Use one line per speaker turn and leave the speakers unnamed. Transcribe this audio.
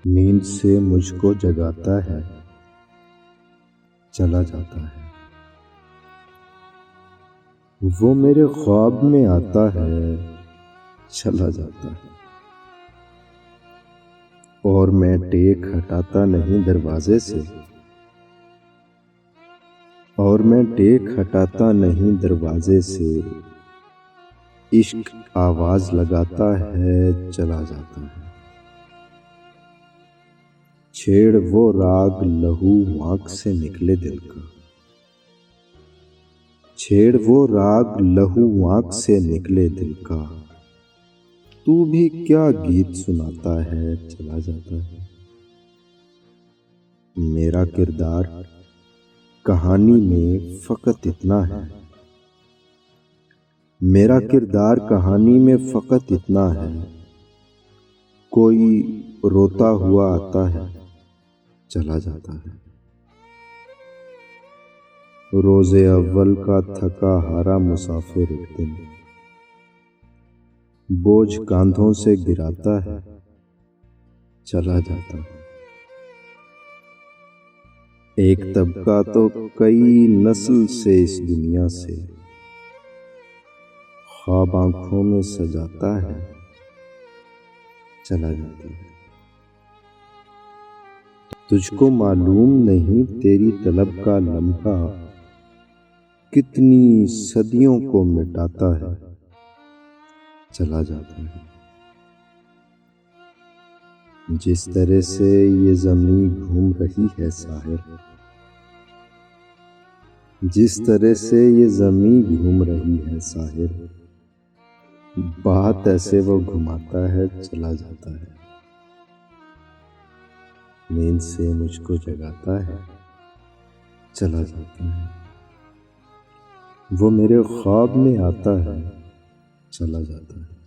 नींद से मुझको जगाता है, चला जाता है। वो मेरे ख्वाब में आता है, चला जाता है। और मैं टेक हटाता नहीं दरवाजे से, और मैं टेक हटाता नहीं दरवाजे से। इश्क आवाज लगाता है, चला जाता है। छेड़ वो राग लहू आँख से निकले दिल का, छेड़ वो राग लहू आँख से निकले दिल का। तू भी क्या गीत सुनाता है, चला जाता है। मेरा किरदार कहानी में फकत इतना है, मेरा किरदार कहानी में फकत इतना है। कोई रोता हुआ आता है, चला जाता है। रोज़े अव्वल का थका हारा मुसाफिर एक दिन बोझ कांधों से गिराता है, चला जाता है। एक तबका तो कई नस्ल से इस दुनिया से ख्वाब आंखों में सजाता है, चला जाता है। तुझको मालूम नहीं तेरी तलब का लम्हा कितनी सदियों को मिटाता है, चला जाता है। जिस तरह से ये ज़मीं घूम रही है साहिर, जिस तरह से ये ज़मीं घूम रही है साहिर, बात ऐसे वो घुमाता है, चला जाता है। नींद से मुझको जगाता है, चला जाता है। वो मेरे ख्वाब में आता है, चला जाता है।